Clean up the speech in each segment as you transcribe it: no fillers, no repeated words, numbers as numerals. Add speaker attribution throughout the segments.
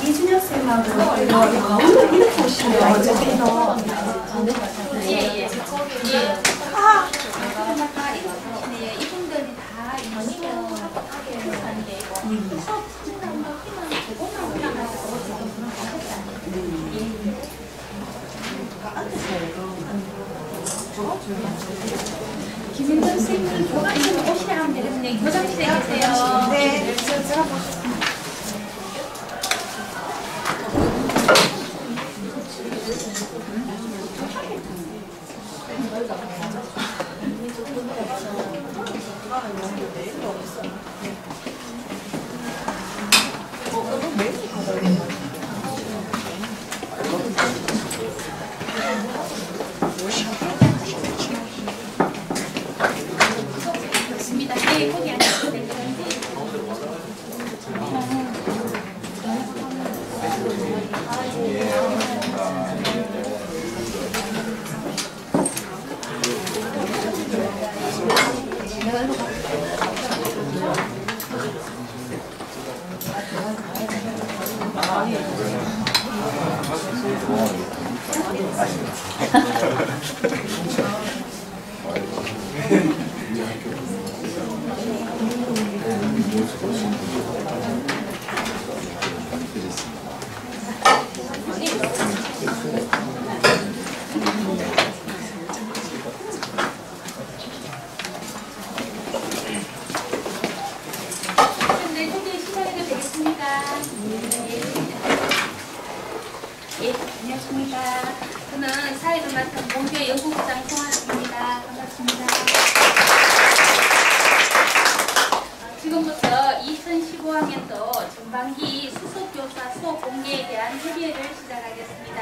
Speaker 1: 이준혁 쌤하고 이렇게 오시면 어제부터
Speaker 2: 예예. 아, 이분들이 다 수업하게 하는데 수업 진행하는 거 희망이 되고 김윤정 선생님 교장실 오시라 하면 되겠네요. 교장실에 계세요.
Speaker 1: 네, 제가 보셨습니다.
Speaker 2: 좋습니다. 네, 거기 앉으시면 되는데. 예, 안녕하십니까. 저는 사회를 맡은 몽교 연구부장 송하입니다. 반갑습니다. 지금부터 2015학년도 전반기 수석교사 수업 공개에 대한 협의회를 시작하겠습니다.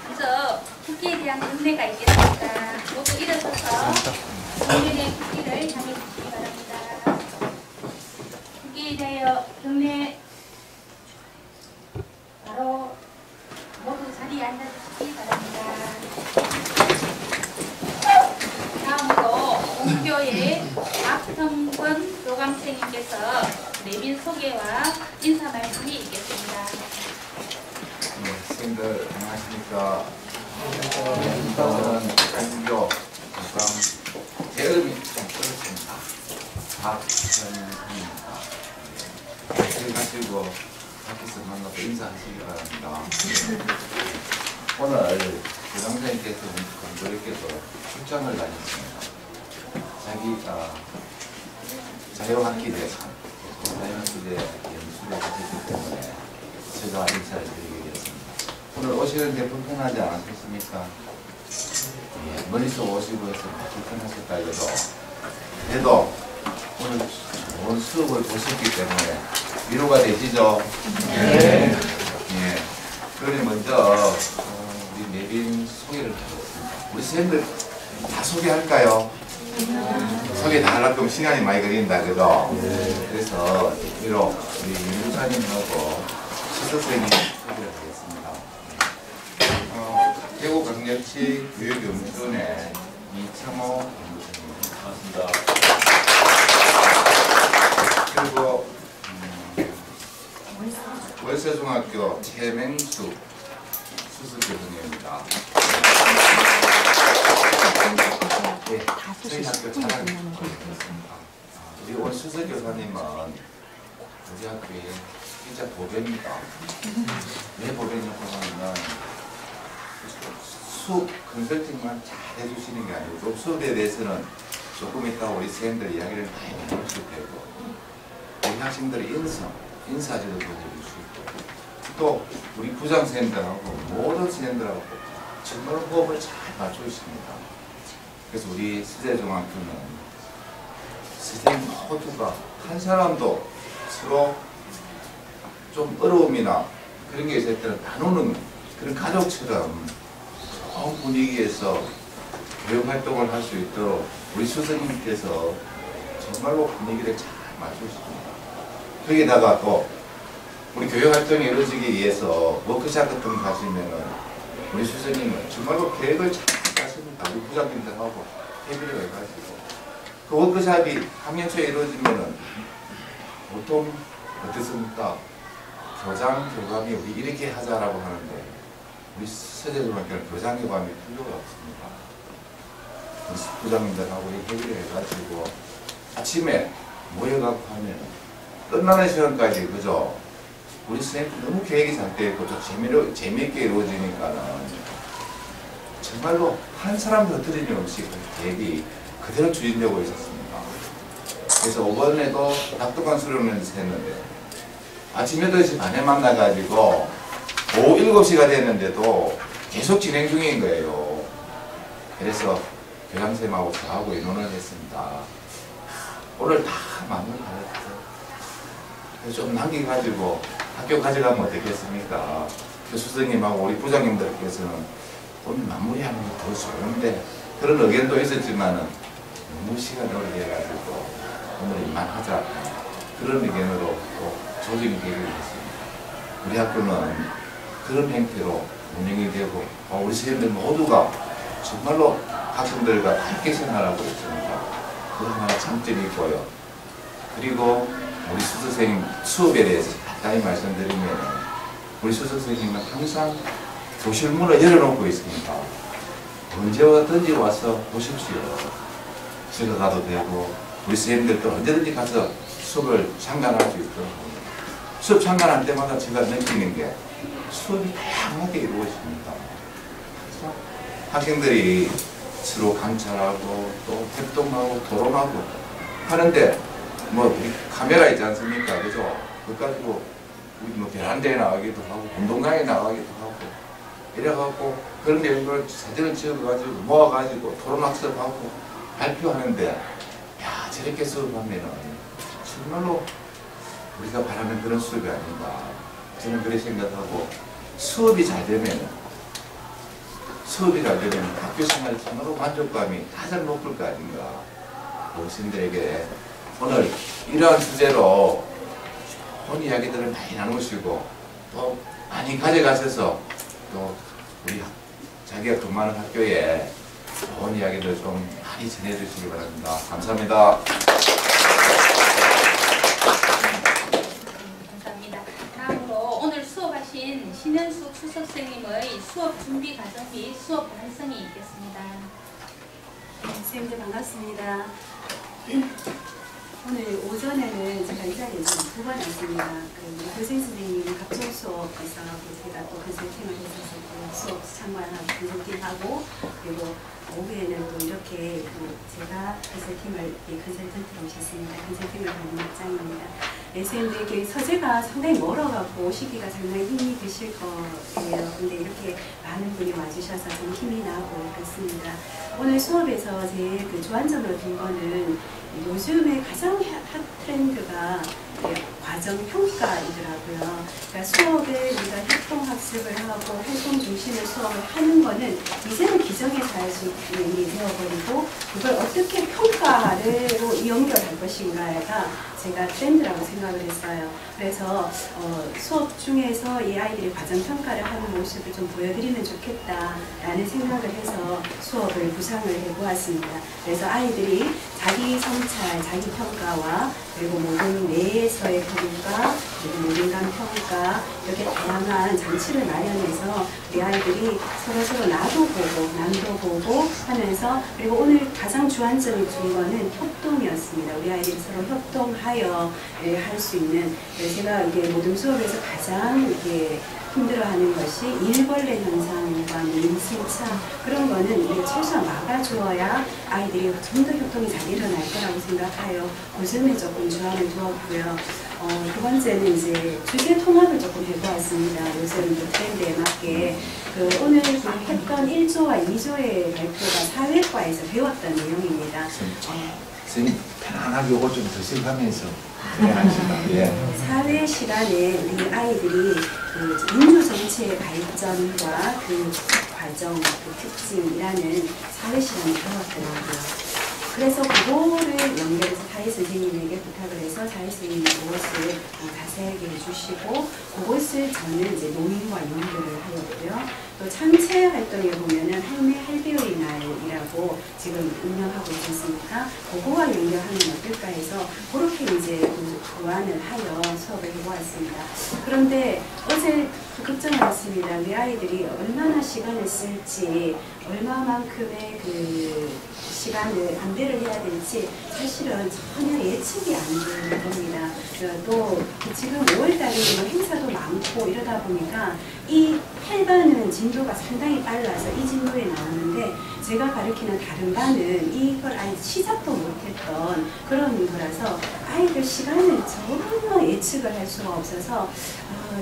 Speaker 2: 먼저 국기에 대한 경례가 있겠습니다. 모두 일어서서 국민의 국기를 향해 주시기 바랍니다. 국기에 대하여 경례. 바로 모두 자리에 앉아주시기 바랍니다. 다음으로 본교의 박성권 교감생님께서 내빈 소개와 인사 말씀이 있겠습니다.
Speaker 3: 네, 선생님들 안녕하십니까. 저는 본교 교감 제 이름이 좀 어렵습니다. 박성권입니다. 잘 가시고 밖에서 만나서 인사하시기 바랍니다. 오늘 교장선생님께서 감독님께서 출장을 다녔습니다. 자기가 자유학기대 연수를 하셨기 때문에 제가 인사를 드리게 되었습니다. 오늘 오시는데 불편하지 않으셨습니까? 예, 멀리서 오시고 해서 불편하셨다 해도 오늘 좋은 수업을 보셨기 때문에 위로가 되시죠? 네. 예. 그러면 먼저 우리 내빈 소개를 하겠습니다. 우리 선생님들 다 소개할까요? 소개 다 하려면 시간이 많이 걸린다, 그죠? 그래서 위로 우리 윤부사님하고 시석생님 소개를 하겠습니다. 대구광역시 교육연구원의 이창호 연구원입니다. 반갑습니다. 그리고 월세중학교 최맹수 수석교수님입니다. 네, 저희 학교 자랑 보여드리겠습니다. 우리 올 수석교사님은 우리 학교에 진짜 보배입니다. 왜 보배냐고 하면 수업 컨설팅만 잘 해주시는 게 아니고 좀 수업에 대해서는 조금 이따 우리 선생님들 이야기를 많이 해주실 테고 우리 학생들의 인사제도 보여주시고 또 우리 부장선생님들하고 모든 선생님들하고 정말 호흡을 잘 맞춰주십니다. 그래서 우리 수제중학교는 선생님 모두가 한 사람도 서로 좀 어려움이나 그런 게 있을 때는 나누는 그런 가족처럼 좋은 분위기에서 교육활동을 할 수 있도록 우리 수석님께서 정말로 분위기를 잘 맞추십니다. 거기다가 또 우리 교육활동이 이루어지기 위해서 워크샵 같은 거 가시면은 우리 수석님은 정말로 계획을 잘 짜십니다. 우리 부장님들하고 협의를 해가지고 그 워크숍이 학년 초에 이루어지면은 보통 어떻습니까? 교장 교감이 우리 이렇게 하자라고 하는데 우리 서재중학교는 교장 교감이 필요가 없습니다. 우리 부장님들하고 회의를 해가지고 아침에 모여갖고 하면 끝나는 시간까지 그죠? 우리 선생님 너무 계획이 잘 되어 있고 좀 재미있게 이루어지니까는 정말로 한 사람도 틀림없이 그 계획이 그대로 추진되고 있었습니다. 그래서 5번에도 독특한 수련을 했는데 아침 8시 반에 만나가지고 오후 7시가 됐는데도 계속 진행 중인 거예요. 그래서 교장선생님하고 저하고 의논을 했습니다. 오늘 다 마무리하였죠. 그래서 좀 남겨가지고 학교 가져가면 어떻겠습니까? 교수 선생님하고 우리 부장님들께서는 오늘 마무리하는 게 더 좋은데 그런 의견도 있었지만은 너무 시간이 오래돼가지고 오늘 이만하자 그런 의견으로 또 조직이 되기로 했습니다. 우리 학교는 그런 형태로 운영이 되고 우리 선생님들 모두가 정말로 학생들과 함께 생활하고 있습니다. 그 하나 장점이 있고요. 그리고 우리 수석선생님 수업에 대해서 간단히 말씀드리면 우리 수석선생님은 항상 교실 문을 열어놓고 있습니다. 언제 와든지 와서 보십시오. 집에 가도 되고 우리 선생님들도 언제든지 가서 수업을 참관할 수 있도록 합니다. 수업 참관할 때마다 제가 느끼는 게 수업이 다양하게 이루어집니다. 그래서 학생들이 서로 관찰하고 또 협동하고 토론하고 하는데 뭐 우리 카메라 있지 않습니까? 그죠? 그거 가지고 우리 뭐 베란다에 나가기도 하고 운동장에 나가기도 하고 이래갖고 그런 내용을 사진을 찍어가지고 모아가지고 토론학습하고 발표하는데 야 저렇게 수업하면은 정말로 우리가 바라는 그런 수업이 아닌가 저는 그렇게 생각하고 수업이 잘 되면 학교 생활 참으로 만족감이 가장 높을 거 아닌가. 어르신들에게 오늘 이러한 주제로 좋은 이야기들을 많이 나누시고 또 많이 가져가셔서 또 우리 자기가 근무하는 학교에 좋은 이야기들 좀 많이 전해주시기 바랍니다. 감사합니다.
Speaker 2: 감사합니다. 다음으로 오늘 수업하신 신현숙 수석선생님의 수업 준비 과정 및 수업 완성이 있겠습니다.
Speaker 1: 네, 선생님들 반갑습니다. 오늘 오전에는 제가 이 자리에 두 번 왔습니다. 그 교생 선생님 갑종 수업에서 제가 또 컨설팅을 했었고 수업 참관하고 컨설팅하고 그리고 오후에는 또 이렇게 제가 컨설턴트로 오셨습니다. 컨설팅을 하는 입장입니다. 선생님들에게 서재가 상당히 멀어갖고 오시기가 상당히 힘이 드실 거예요. 근데 이렇게 많은 분이 와주셔서 좀 힘이 나고 그렇습니다. 오늘 수업에서 제일 그 주안점으로 둔 거는 요즘에 가장 핫 트렌드가 과정평가이더라고요. 그러니까 수업을 우리가 협동학습을 하고 활동 중심의 수업을 하는 거는 이제는 기정의 사실이 되어버리고 그걸 어떻게 평가로 연결할 것인가가 제가 트렌드라고 생각을 했어요. 그래서 수업 중에서 이 아이들이 과정평가를 하는 모습을 좀 보여드리면 좋겠다라는 생각을 해서 수업을 구상을 해보았습니다. 그래서 아이들이 자기 성찰, 자기 평가와 그리고 모든 내에서의 평가, 그리고 모든간 평가 이렇게 다양한 장치를 마련해서 우리 아이들이 서로 나도 보고 남도 보고 하면서 그리고 오늘 가장 주안점이 둔 거는 협동이었습니다. 우리 아이들이 서로 협동하여 할 수 있는 제가 이게 모든 수업에서 가장 이게 힘들어하는 것이 일벌레 현상과 임승차 그런 거는 우리가 최소한 막아주어야 아이들이 좀 더 협동이 잘 일어날 거라고 생각하여 그 점에 조금 주안을 두었고요. 두 번째는 이제 주제 통합을 조금 해보았습니다. 요즘 트렌드에 맞게 오늘 했던 1조와 2조의 발표가 사회과에서 배웠던 내용입니다.
Speaker 3: 선생님 편안하게 요거 좀 드셔가면서 진행하시다. 예.
Speaker 1: 사회 시간에 우리 아이들이 그 민주 정치의 발전과 그 과정, 그 특징이라는 사회 시간을 배웠더라고요. 그래서 그거를 연결해서 다혜 선생님에게 부탁을 해서 다혜 선생님이 그것을 자세하게 해주시고 그것을 저는 이제 노인과 연결을 하였고요. 또 창체 활동에 보면은 할매 할배우리 날이라고 지금 운영하고 있지 않습니까? 그거와 연결하면 어떨까 해서 그렇게 이제 고안을 하여 수업을 해보았습니다. 그런데 어제 걱정을 했습니다. 우리 아이들이 얼마나 시간을 쓸지, 얼마만큼의 그 시간을 안배를 해야 될지 사실은 전혀 예측이 안 되는 겁니다. 또 지금 5월달에 뭐 행사도 많고 이러다 보니까 이 8반은 진도가 상당히 빨라서 이 진도에 나오는데 제가 가르치는 다른 반은 이걸 아예 시작도 못했던 그런 거라서 아이들 시간을 전혀 예측을 할 수가 없어서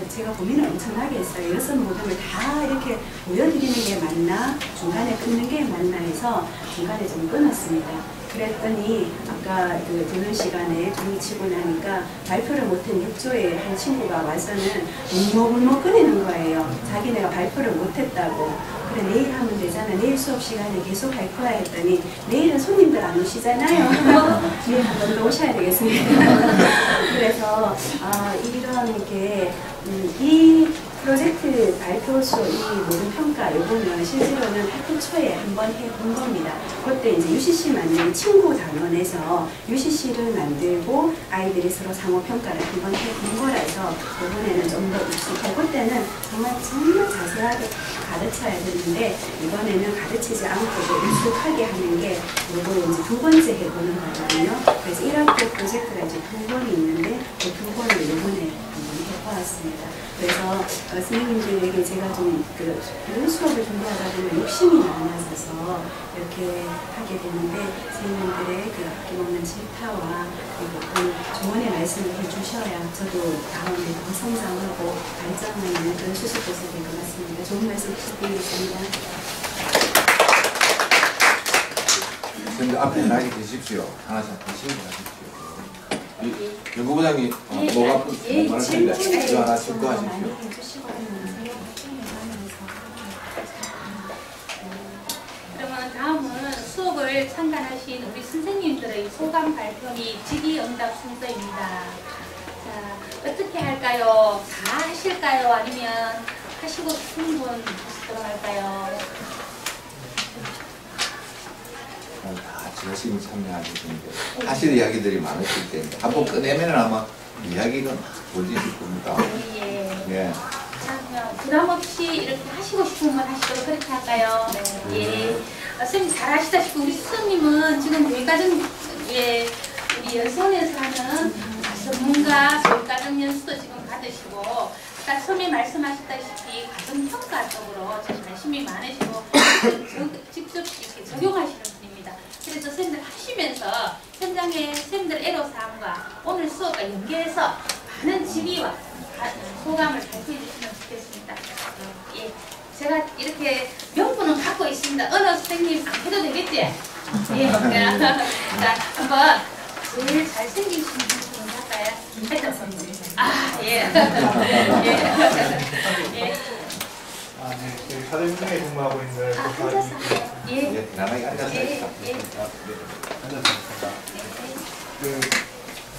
Speaker 1: 제가 고민을 엄청나게 했어요. 6모둠을 다 이렇게 보여드리는 게 맞나? 중간에 끊는 게 맞나 해서 중간에 좀 끊었습니다. 그랬더니 아까 그 듣는 시간에 종이 치고 나니까 발표를 못한 6조에 한 친구가 와서는 울먹울먹 꺼내는 거예요. 자기네가 발표를 못했다고. 그래 내일 하면 되잖아. 내일 수업 시간에 계속 할 거야 했더니 내일은 손님들 안 오시잖아요. 내일 한 번 더 오셔야 되겠습니다. 그래서 이런 게 이 프로젝트 발표서 이 모든 평가 요거는 실제로는 학교 초에 한번 해본 겁니다. 그때 이제 UCC 만든 친구 단원에서 UCC를 만들고 아이들이 서로 상호 평가를 한번 해본 거라서 이번에는 좀 더 익숙하고 그때는 정말 자세하게 가르쳐야 되는데 이번에는 가르치지 않고도 익숙하게 하는 게 요거 이제 2번째 해보는 거거든요. 그래서 1학기 프로젝트가 이제 2번이 있는데 그 2번을 이번에 해보았습니다. 그래서 선생님들에게 제가 좀 그런 수업을 준비하다 보면 욕심이 많아져서 이렇게 하게 되는데 선생님들의 그 아낌없는 질타와 그리고 또 조언의 말씀을 해주셔야 저도 다음에 더 성장하고 발전하는 그런 수습고사 될 것 같습니다. 좋은 말씀 부탁드리겠습니다.
Speaker 3: 선생님 앞에 나게 계십시오. 하나씩 드시고 가십시오. 연구부장님 뭐가 말하시는데 이거 하나 질거하십시오.
Speaker 2: 그러면 다음은 수업을 참관하신 우리 선생님들의 소감 발표 및 질의응답 순서입니다. 자, 어떻게 할까요? 다 하실까요? 아니면 하시고 싶은 분 하시도록 할까요?
Speaker 3: 다 열심히 참여하시는데 하실 이야기들이 많으실 텐데 한번 꺼내면 아마 이야기가 벌어질 겁니다.
Speaker 2: 예.
Speaker 3: 예.
Speaker 2: 그러면 부담 없이 이렇게 하시고 싶은 분 하시도록 그렇게 할까요? 네. 예. 선생님 잘 아시다시피 우리 수석님은 지금 교육과정 우리 연수원에서 하는 전문가 교육과정 연수도 지금 받으시고 아까 처음에 말씀하셨다시피 과정평가 쪽으로 좀 관심이 많으시고 직접 이렇게 적용하시는 분입니다. 그래서 선생님들 하시면서 현장의 선생님들 애로사항과 오늘 수업과 연계해서 많은 질의와 소감을 발표해 주시면 좋겠습니다. 예, 제가 이렇게 명분은 갖고 있습니다. 어느 선생님 안 해도 되겠지? 예, 자, 한번 제일 잘생기신 분은 할까요? 예. 예. 예.
Speaker 4: 네, 저희 사대문중에 근무하고 있는
Speaker 2: 앉아서 예.
Speaker 3: 편안하게 앉아서
Speaker 2: 예.
Speaker 4: 앉았습니다.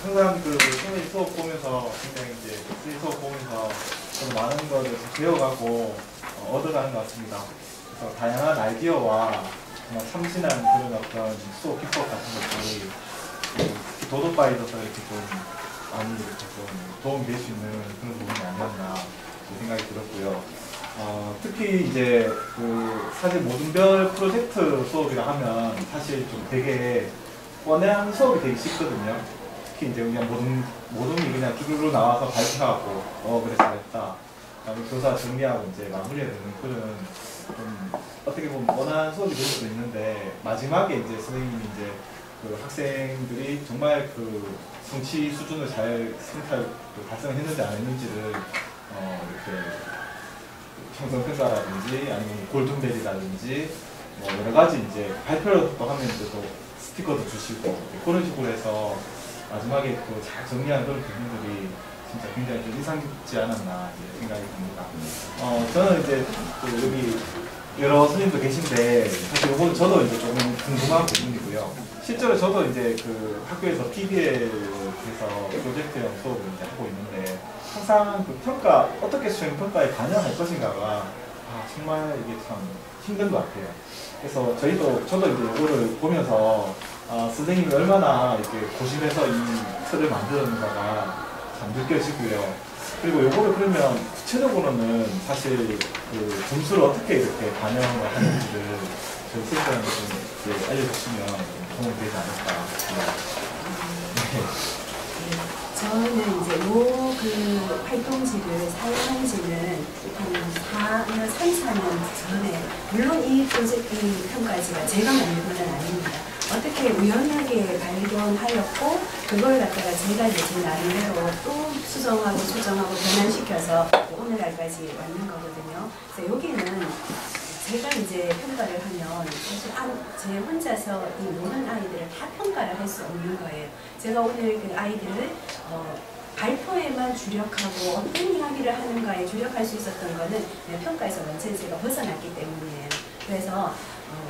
Speaker 4: 항상 선생님 수업 보면서 굉장히 이제 선생님 수업 보면서 좀 많은 것을 배워가고 얻어가는 것 같습니다. 그래서 다양한 아이디어와 정말 참신한 그런 어떤 수업 기법 같은 것들이 도덕바에 있어서 이렇게 좀 많이 이렇게 좀 도움이 될 수 있는 그런 부분이 아니었나 생각이 들었고요. 특히 이제 사실 모든별 프로젝트 수업이라 하면 사실 좀 되게 뻔한 수업이 되게 쉽거든요. 특히 이제 그냥 모둠이 그냥 주르르 나와서 발표하고 그래 잘했다. 그다음에 교사 정리하고 이제 마무리해야 되는 그런 좀 어떻게 보면 뻔한 수업이 될 수도 있는데 마지막에 이제 선생님이 이제 학생들이 정말 성취 수준을 잘 달성했는지 안 했는지를 이렇게 청성평가라든지 아니면 골든벨이라든지 뭐 여러 가지 이제 발표를 또 하면 이제 또 스티커도 주시고 그런 식으로 해서 마지막에 잘 정리한 그런 부분들이 진짜 굉장히 좀 인상 깊지 않았나 생각이 듭니다. 저는 이제 여기 여러 선생님도 계신데 사실 이건 저도 이제 조금 궁금한 부분이고요. 실제로 저도 이제 그 학교에서 PBL에서 프로젝트형 수업을 이제 하고 있는데 항상 그 평가 어떻게 수행 평가에 반영할 것인가가 정말 이게 참 힘든 것 같아요. 그래서 저도 이제 이거를 보면서 선생님이 얼마나 이렇게 고심해서 이 틀을 만들었는가가 참 느껴지고요. 그리고 요거를 그러면 구체적으로는 사실 그 점수를 어떻게 이렇게 반영을 하는지를 저희 선생님한테 좀 알려주시면 도움이 되지 않을까.
Speaker 1: 네. 저는 이제 그 활동지를 사용한 지는 한 3, 4년 전에, 물론 이 프로젝트 평가지가 제가 만든 건 아닙니다. 어떻게 우연하게 발견하였고, 그걸 갖다가 제가 이제 제 나름대로 또 수정하고 변환시켜서 오늘날까지 왔는 거거든요. 그래서 여기는 제가 이제 평가를 하면 사실 제 혼자서 이 모든 아이들을 다 평가를 할 수 없는 거예요. 제가 오늘 그 아이들을 발표에만 주력하고 어떤 이야기를 하는가에 주력할 수 있었던 거는 평가에서 완전히 제가 벗어났기 때문이에요. 그래서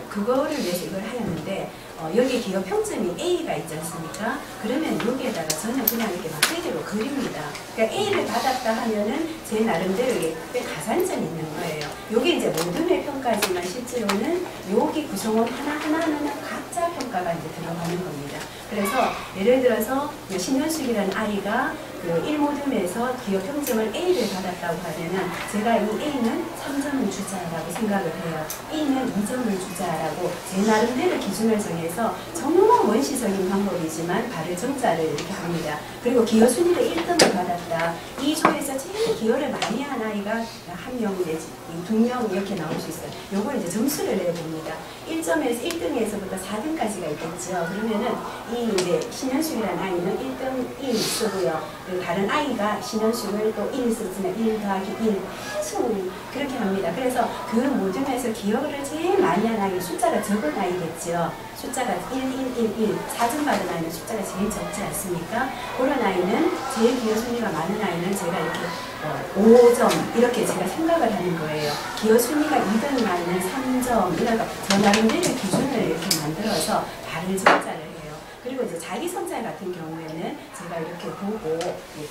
Speaker 1: 그거를 위해서 이걸 하였는데, 여기 기업 평점이 A가 있지 않습니까? 그러면 여기에다가 저는 그냥 이렇게 막 그대로 그립니다. 그러니까 A를 받았다 하면은 제 나름대로 이게 가산점이 있는 거예요. 여기 이제 모둠의 평가지만 실제로는 여기 구성원 하나하나는 각자 평가가 이제 들어가는 겁니다. 그래서 예를 들어서 신현숙이라는 아이가 그 1모둠에서 기업 평점을 A를 받았다고 하면은 제가 이 A는 3점을 주자라고 생각을 해요. A는 2점을 주자라고 제 나름대로 기준을 정해서 정말 원시적인 방법이지만 발을 정자를 이렇게 합니다. 그리고 기여 순위를 1등을 받았다. 이 조에서 제일 기여를 많이 한 아이가 한 명 내지 2명 이렇게 나올 수 있어요. 요걸 이제 점수를 내봅니다. 1점에서 1등에서부터 4등까지가 있겠죠. 그러면은 이 이제 신현숙이라는 아이는 1등 1 쓰고요. 다른 아이가 신현숙을 또 1 썼으면 1 더하기 1 계속 그렇게 합니다. 그래서 그 모둠에서 기여를 제일 많이 한 아이, 숫자가 적은 아이겠죠. 숫자가 1, 1, 1, 1, 4점 받은 아이는 숫자가 제일 적지 않습니까? 그런 아이는 제일 기여 순위가 많은 아이는 제가 이렇게 5점 이렇게 제가 생각을 하는 거예요. 기여 순위가 2등 아이는 3점, 이러니까 저 나름대로 기준을 이렇게 만들어서 발을 정자를 해요. 그리고 이제 자기 성찰 같은 경우에는 제가 이렇게 보고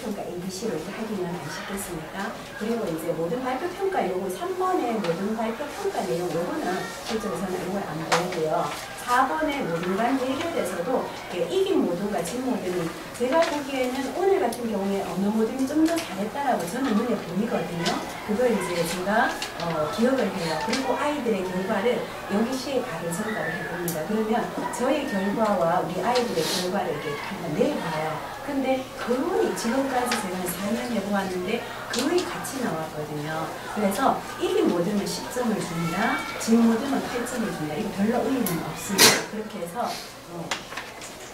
Speaker 1: 평가 ABC로 이렇게 하기는 안 쉽겠습니까? 그리고 이제 모든 발표 평가 요거 3번의 모든 발표 평가 내용 요거는 실제로 저는 이걸 안 보고요. 4번의 모둠과 대결에서도 이긴 모둠과 진 모둠이 제가 보기에는 오늘 같은 경우에 어느 모둠이 좀 더 잘했다라고 저는 눈에 보이거든요. 그걸 이제 제가 기억을 해요. 그리고 아이들의 결과를 여기시에 바로 전달을 해봅니다. 그러면 저의 결과와 우리 아이들의 결과를 이렇게 한번 내봐요. 근데 거의 지금까지 제가 한 4년 해보았는데 거의 같이 나왔거든요. 그래서 이긴 모둠은 10점을 준다, 진 모둠은 8점을 준다. 이거 별로 의미는 없습니다. 그렇게 해서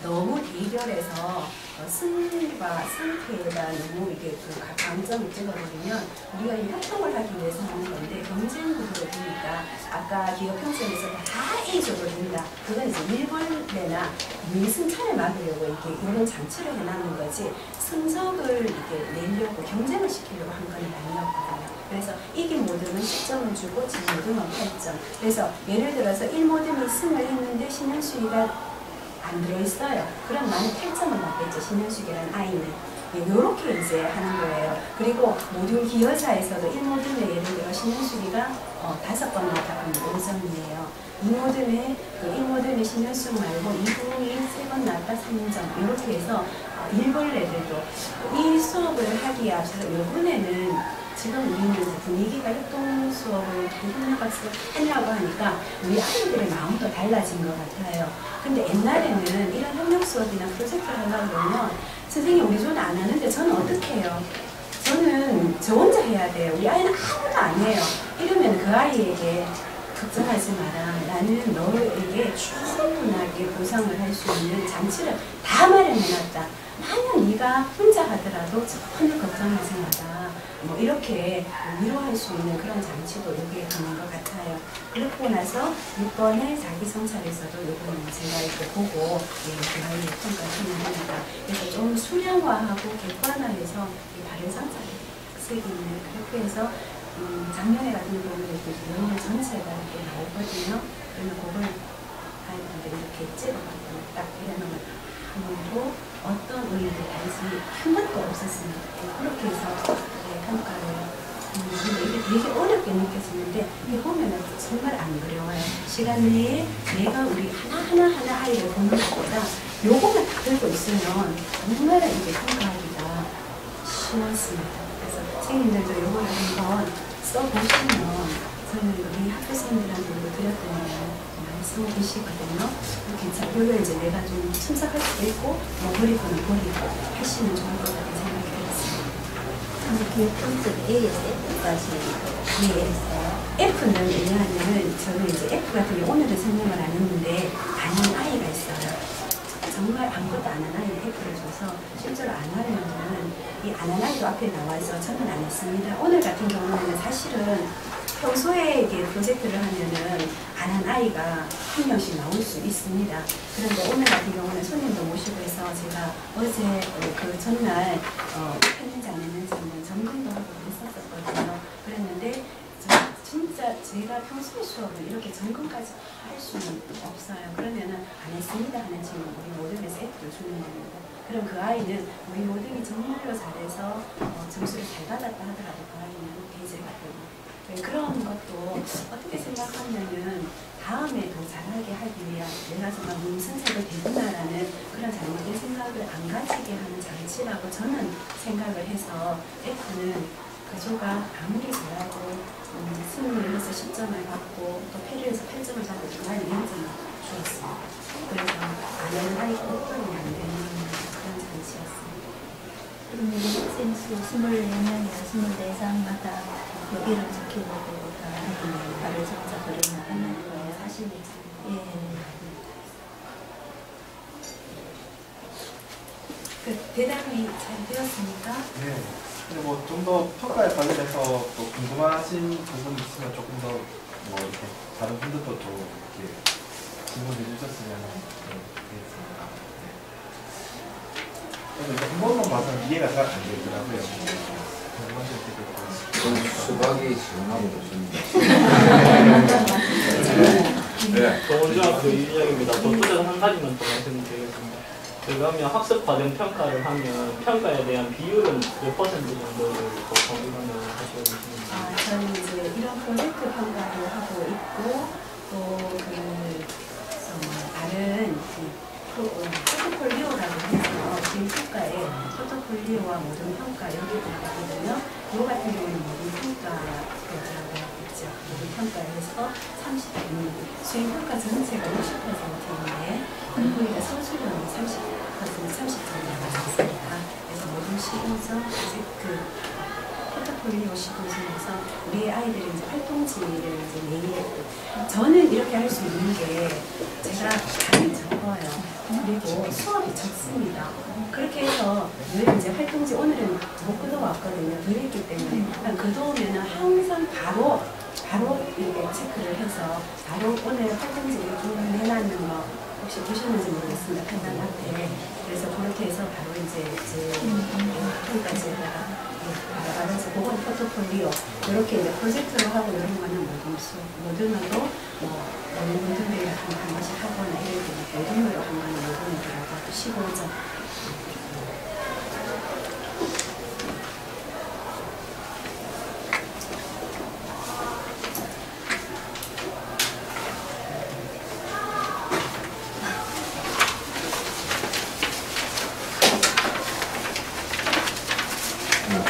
Speaker 1: 너무 대결해서 승리와 승패가 너무 이게 그 강점을 찍어버리면 우리가 이 활동을 하기 위해서 하는 건데 경쟁 구도로 보니까 아까 기업 평점에서 다 A조로 된다. 그건 이제 일벌레나 밀승차를 막으려고 이렇게 이런 장치를 해놨는 거지 성적을 이렇게 내려고 경쟁을 시키려고 한 건 아니었거든요. 그래서 이긴 모둠은 10점을 주고 진 모둠은 8점. 그래서 예를 들어서 1모둠이 승을 했는데 신현수이가 안 들어있어요. 그럼 나는 8점을 맞겠죠. 신현숙이라는 아이는. 요렇게 이제 하는 거예요. 그리고 모둠 기여자에서도 1모둠에 예를 들어 신현숙이가 5번 나왔다면 5점이에요. 2모둠에 그 1모둠에 신현숙 말고 2부에 3번 나왔다 3점. 이렇게 해서 일벌레들도 이 수업을 하기에 앞서서 이번에는 지금 우리는 분위기가 협동 수업을 협력학습을 하려고 하니까 우리 아이들의 마음도 달라진 것 같아요. 근데 옛날에는 이런 협력 수업이나 프로젝트를 하려고 그러면 선생님 우리 조는 안 하는데 저는 어떻게 해요? 저는 저 혼자 해야 돼요. 우리 아이는 아무도 안 해요. 이러면 그 아이에게 걱정하지 마라. 나는 너에게 충분하게 보상을 할 수 있는 장치를 다 마련해놨다. 만약 네가 혼자 하더라도 전혀 걱정하지 마라. 뭐 이렇게 위로할 수 있는 그런 장치도 여기에 있는 것 같아요. 그렇고 나서 6번의 자기성찰에서도 요거는 제가 이렇게 보고 그 아이의 평가를 합니다. 그래서 좀 수량화하고 객관화해서 이 발효 성찰의 특색이 있는 그렇게 해서 작년에 같은 경우는 이렇게 영어 전체가 이렇게 나오거든요. 그러면 그걸 아이들한테 이렇게 찍어가지고 딱 이러면 한 번도 어떤 의의를 단지 한 번도 없었습니다. 그렇게 해서 평가를 근데 이게 되게 어렵게 느껴지는데 이게 보면은 정말 안 어려워요. 시간 내에 내가 우리 하나하나 아이를 보는 것보다 요거만 다 들고 있으면 정말 이게 평가하기가 쉬웠습니다. 그래서 선생님들도 요거를 한번 써보시면 저는 우리 학교생들한테도 드렸더니 많이 써보시거든요. 괜찮아요. 이제 내가 좀 참석할 수도 있고 뭐 버릴 거는 버리고 하시면 좋을 것 같은 생각이 들었습니다.
Speaker 5: 교육 평점 A에서 F까지 이해했어요.
Speaker 1: F는 왜냐하면 저는 이제 F 같은 경우 오늘은 설명을 안 했는데 아는 아이가 있어요. 정말 아무것도 안 하는 아이를 F를 줘서 실제로 안 하려면 이 안 하는 아이도 앞에 나와서 저는 안 했습니다. 오늘 같은 경우는 사실은 평소에 이게 프로젝트를 하면은 안 한 아이가 한 명씩 나올 수 있습니다. 그런데 오늘 같은 경우는 손님도 모시고 해서 제가 어제 그 전날 했는지 안 했는지는 점검도 하고 했었거든요. 그랬는데 진짜 제가 평소에 수업을 이렇게 점검까지 할 수는 없어요. 그러면은 안 했습니다 하는 친구 우리 모든에서 F를 주는 겁니다. 그럼 그 아이는 우리 모든이 정말로 잘해서 점수를 잘 받았다 하더라도 그 아이는 배제가 되고 그런 것도 어떻게 생각하면은 다음에 더 잘하게 하기 위한 내가 정말 문선생이 되구나라는 그런 잘못된 생각을 안 가지게 하는 장치라고 저는 생각을 해서 F는 그조가 아무리 잘하고 승리를 해서 10점을 받고 또 패를 해서 8점을 받고 정말 0점을 주었습니다. 그래서 안 하는 아이가 없다면 안 되는 그런 장치였습니다.
Speaker 5: 그러면 학생 수 24명이나 24상마다 여기를 지켜보고 다 발을 잡자 그러면 사실이
Speaker 1: 그 대답이 잘 되었습니까?
Speaker 4: 네. 근데 뭐 좀 더 평가에 관련해서 또 궁금하신 부분이 있으면 조금 더 뭐 이렇게 다른 분들도 또 이렇게 질문해 주셨으면 되겠습니다. 그래서 이제 한 번만 봐서는 이해가 잘 안 되더라고요.
Speaker 3: 수박이 시원하고 좋습니다. 네.
Speaker 6: 동원중학교 이준영입니다. 또 투자를 한 가지만 더 말씀드리겠습니다. 저희가 하면 학습 과정 평가를 하면 평가에 대한 비율은 몇 퍼센트 정도를 공유하는 하시고 계십니까?
Speaker 1: 저는 이제 이런 프로젝트 평가를 하고 있고 또 다른 포트폴리오라고 해서 지금 평가에 포트폴리오와 모든 평가 여기도 있거든요. 요 같은 경우는 모든 평가라고 있죠. 모든 평가에서 30%, 수행평가 전체가 60%인데 거기가 선수료는 30%가 나왔습니다. 그래서 모든 시공서, 그 포트폴리오 시공서에서 우리 아이들이 이제 활동지를 이제 매일 저는 이렇게 할 수 있는 게 제가 답이 적어요. 그리고 수업이 적습니다. 그렇게 해서 늘 이제 활동지 오늘은 못 끄어왔거든요. 늘 있기 때문에 끄어오면은 항상 바로 이렇게 체크를 해서 바로 오늘 활동지를 해놨는 거 혹시 보셨는지 모르겠습니다. 편단 앞에. 그래서 그렇게 해서 바로 이제 제 평가지에다가 알아서 그건 포트폴리오 이렇게 이제 프로젝트로 하고 이런 거는 모든으로 모든들이 한 번씩 하거나 이럴 때 모든으로 한 거는 모든으로라고 15점.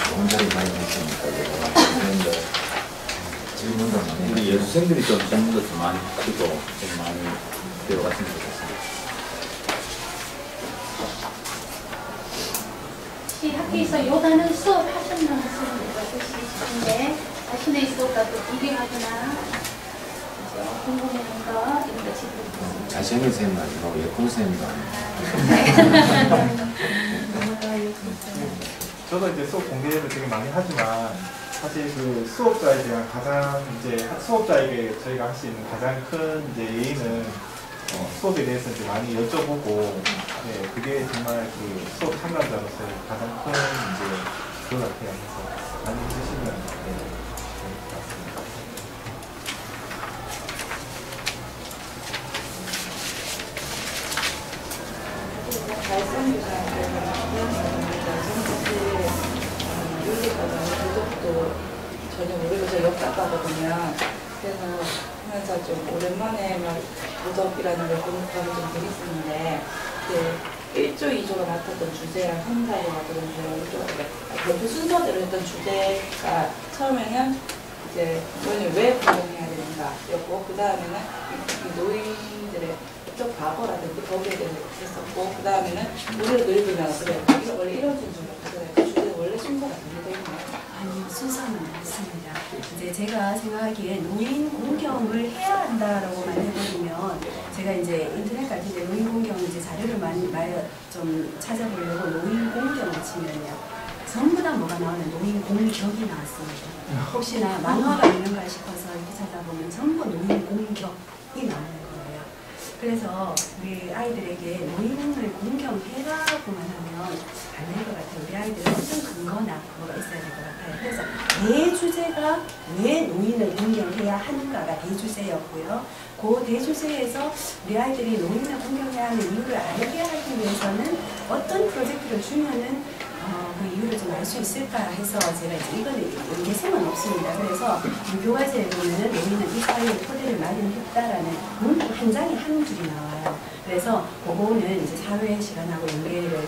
Speaker 3: 좋은 자리 많이 했으니까 그런데 질문도 많이
Speaker 7: 우리 예수생들이 좀 질문도 좀 많이 하시고 좀 많이 배워갔으면 좋겠습니다.
Speaker 2: 혹시 학교에서 요 단어 수업하셨나 싶은데 자신의 수업과 또 비교하거나 궁금한 거 이런 거 질문드리겠습니다.
Speaker 3: 잘생긴 쌤도 아니고 예쁜 쌤도 아니고
Speaker 4: 저도 이제 수업 공개를 되게 많이 하지만 사실 그 수업자에 대한 가장 이제 수업자에게 저희가 할 수 있는 가장 큰 이제 예의는 수업에 대해서 이제 많이 여쭤보고 네, 그게 정말 그 수업 참가자로서의 가장 큰 이제 그걸 같아요. 그래서 많이 해주시면 네,
Speaker 8: 있었거든요. 그래서 하면서 좀 오랜만에 막 도덕이라는 걸 공부하고 좀 재밌었는데 이제 1조, 2조가 맡았던 주제랑 3, 4조 맡았던 주제랑 발표 순서대로 했던 주제가 처음에는 이제 노인을 왜 공부해야 되는가였고 그 다음에는 이 노인들의 적 과거라든지 거기에 대해서 했었고 그 다음에는 우리를 늙으면 그래 이거 원래 이런 순서였잖아요. 그 주제 원래 순서가 정해져 있나요?
Speaker 1: 아니 순서는 없습니다. 이제 제가 생각하기에 노인 공경을 해야 한다라고만 해버리면 제가 이제 인터넷 같은 데 노인 공경 이제 자료를 많이 좀 찾아보려고 노인 공경을 치면요 전부 다 뭐가 나오는 노인 공격이 나왔습니다. 혹시나 만화가 있는가 싶어서 이렇게 찾아보면 전부 노인 공격이 나와요. 그래서 우리 아이들에게 노인을 공경해라고만 하면 안 될 것 같아요. 우리 아이들은 어떤 근거나 뭐가 있어야 될 것 같아요. 그래서 대주제가 왜 노인을 공경해야 하는가가 대주제였고요. 그 대주제에서 우리 아이들이 노인을 공경해야 하는 이유를 알게 하기 위해서는 어떤 프로젝트를 주면은 그 이유를 좀 알 수 있을까 해서 제가 이제 이거는 연계성은 없습니다. 그래서 교과서에 보면은 노인은 이 사회의 토대를 마련했다라는 문구 한 장에 한 줄이 나와요. 그래서 그거는 이제 사회 시간하고 연계를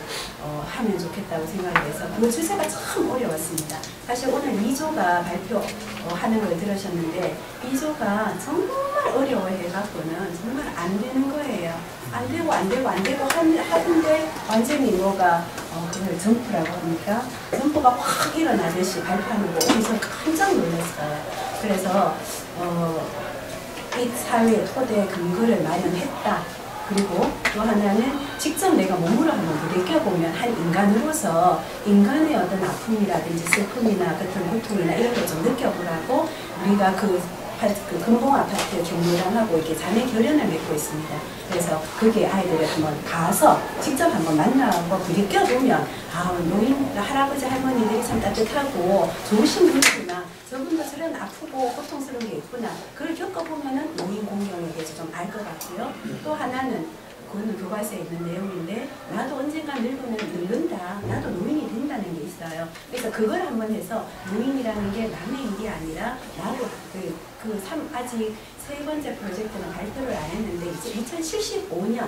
Speaker 1: 하면 좋겠다고 생각을 해서 그 주제가 참 어려웠습니다. 사실 오늘 2조가 발표하는 걸 들으셨는데 2조가 정말 어려워해갖고는 정말 안 되는 거예요. 안 되고 하는데 완전히 뭐가 그걸 점프라고 합니까? 점프가 확 일어나듯이 발표하는 거 오면서 깜짝 놀랐어요. 그래서 이 사회의 토대 근거를 마련했다. 그리고 또 하나는 직접 내가 몸으로 한번 느껴보면 한 인간으로서 인간의 어떤 아픔이라든지 슬픔이나 같은 고통이나 이런 걸 좀 느껴보라고 우리가 그 금봉 아파트 경로당하고 이렇게 자매 결연을 맺고 있습니다. 그래서 그게 아이들을 한번 가서 직접 한번 만나고 느껴보면 노인 할아버지 할머니들이 참 따뜻하고 좋으신 분이구나. 저분도 저런 아프고 고통스러운 게 있구나. 그걸 겪어보면은 노인 공경에 대해서 좀 알 것 같고요. 또 하나는 그거는 교과서에 있는 내용인데 나도 언젠가 늙으면 늙는다. 나도 노인이 된다는 게 있어요. 그래서 그걸 한번 해서 노인이라는 게 남의 일이 아니라 나도 아직 세 번째 프로젝트는 발표를 안 했는데 이제 2075년을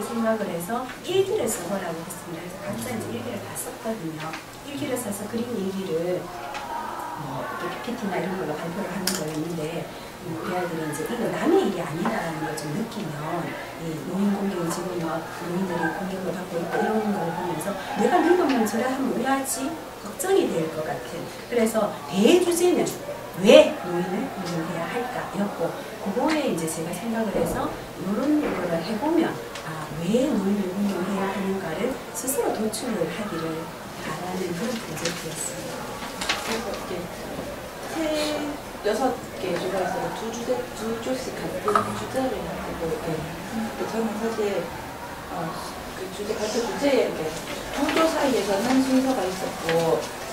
Speaker 1: 생각을 해서 일기를 써보라고 했습니다. 그래서 각자 이제 일기를 다 썼거든요. 일기를 써서 그린 일기를 PPT나 이런 걸로 발표를 하는 거였는데 우리 아이들이 이제 이거 남의 일이 아니다라는 걸 좀 느끼면 이 노인 공경이 지금 노인들이 공격을 받고 있고 이런 걸 보면서 내가 늙으면 저래 하면 왜 하지? 걱정이 될 것 같은. 그래서 대주제는 왜 노인을 공경해야 할까였고 그거에 이제 제가 생각을 해서 이런 거를 해보면 왜 노인을 공경해야 하는가를 스스로 도출을 하기를 바라는 그런 프로젝트였습니다.
Speaker 8: 그래서 이렇게 6개 조가 있어서 두 조씩 같은 주제를 가지고 이렇게 저는 사실 그 발표 주제에 이렇게 두 조 사이에서는 순서가 있었고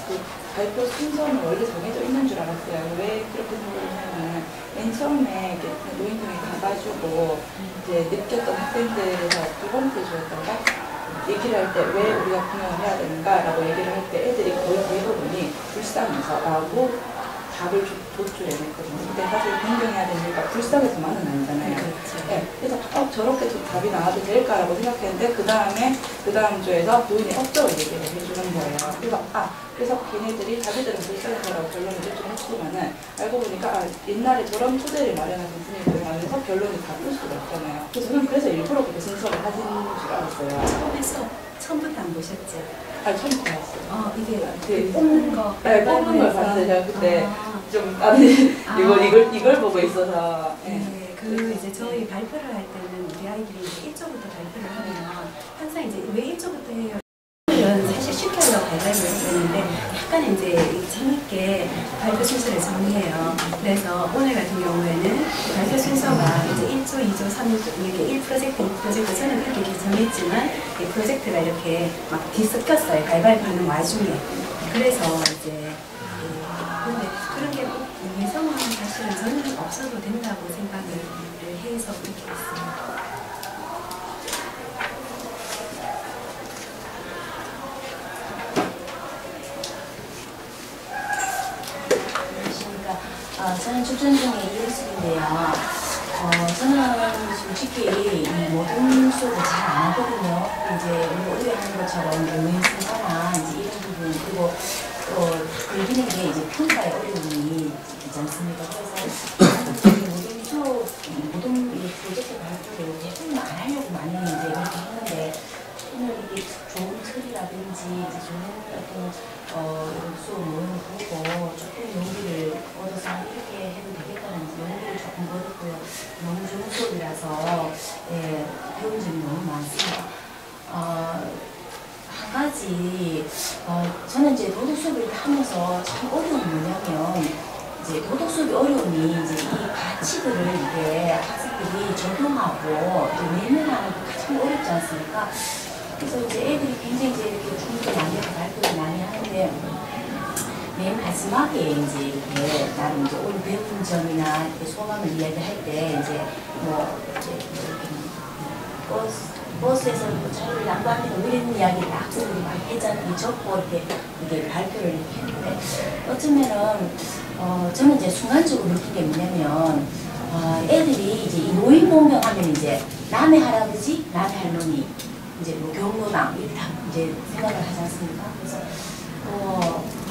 Speaker 8: 그 발표 순서는 원래 정해져 있는 줄 알았어요. 왜 그렇게 생각하냐면 맨 처음에 노인동에 가가지고 이제 느꼈던 학생들에서 두 번째 주였던가 얘기를 할 때 왜 우리가 공연을 해야 되는가라고 얘기를 할 때 애들이 거의 대부분이 불쌍해서라고 답을 도출해냈거든요. 근데 사실 공경해야 되니까 불쌍해서만은 아니잖아요.
Speaker 1: 그렇죠.
Speaker 8: 네, 그래서 저렇게 답이 나와도 될까라고 생각했는데 그 다음 주에서 노인의 업적을 얘기를 해주는 거예요. 그래서 걔네들이 자기들은 불쌍해서라고 결론을 도출했지만은 알고 보니까 옛날에 저런 토대를 마련하신 분이 하면서 결론이 바꿀 수가 없잖아요. 그래서 저는 일부러 그렇게 순서를 하신 줄 알았어요.
Speaker 1: 처음부터 안 보셨죠?
Speaker 8: 처음 봤어요.
Speaker 1: 이게 뽑는 거.
Speaker 8: 네, 뽑는 걸 봤어요. 제가 그때 이걸 보고 있어서.
Speaker 1: 네, 이제 저희 발표를 할 때는 우리 아이들이 이제 1조부터 발표를 하면 항상 이제 왜 1조부터 해요? 사실 쉽게 하려고 발표를 했는데 약간 이제 재밌게 발표 순서를 정해요. 그래서 오늘 같은 경우에는 발표 순서가 이제 1조, 2조, 3조 이렇게 1프로젝트, 2프로젝트 저는 그렇게 정했지만 이 프로젝트가 이렇게 막 뒤섞였어요. 가위바위보 하는 와중에. 그래서 이제 근데 그런 게 꼭 예성은 사실은 저는 없어도 된다고 생각을 해서 그렇게 했습니다.
Speaker 5: 저는 출전 중에 이은숙인데요. 저는 솔직히 이 모든 수업을 잘 안 하거든요. 이제 우리 의뢰하는 것처럼 모임 순서나 이제 이런 부분, 그리고 걸리는 게 이제 평가의 어려움이 있지 않습니까? 그래서 모든 프로젝트 발표를 조금 안 하려고 많이 이제 이렇게 했는데, 오늘 이게 좋은 틀이라든지 이제 좋은 어떤 수업 모임을 보고 조금 용기를 얻어서 이렇게 해도 되겠다는 용기를 조금 얻었고요. 너무 좋은 수업이라서 예, 배운 점이 너무 많습니다. 한 가지 저는 이제 도덕 수업을 하면서 참 어려운 뭐냐면 이제 도덕 수업의 어려움이 이제 이 가치들을 이게 학생들이 적용하고 또 내면하는 게 가장 어렵지 않습니까? 그래서 이제 애들이 굉장히 이제 이렇게 준비를 많이 하고 발표를 많이 하는데 맨 마지막에 이제 이렇게 나는 이제 오늘 배운 점이나 이렇게 소감을 이야기할 때 이제 버스에서 자료를 양보합니다 이런 이야기를 학생들이 막 했잖아요. 적고 이렇게 발표를 이렇게 했는데 어쩌면은 저는 이제 순간적으로 느낀 게 뭐냐면 애들이 이제 이 노인 공경하면 이제 남의 할아버지, 남의 할머니 이제 뭐 경로당 이렇게 다 이제 생각을 하지 않습니까? 그래서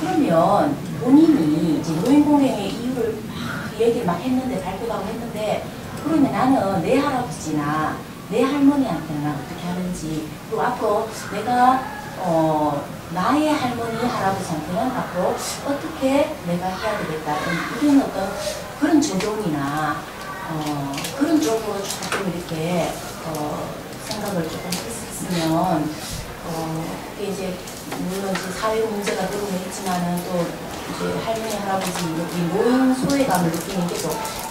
Speaker 5: 그러면 본인이 이제 노인 공경의 이유를 막 얘기를 막 했는데 발표도 하고 했는데 그러면 나는 내 할아버지나 내 할머니한테는 어떻게 하는지 그리고 앞으로 내가 나의 할머니 할아버지한테는 앞으로 어떻게 내가 해야 되겠다 이런 어떤 그런 적용이나 그런 쪽으로 조금 이렇게 생각을 조금 했었으면 그게 이제 물론 이제 사회 문제가 들어오긴 했지만은 또 이제 할머니 할아버지 이 노인 소외감을 느끼는 게 또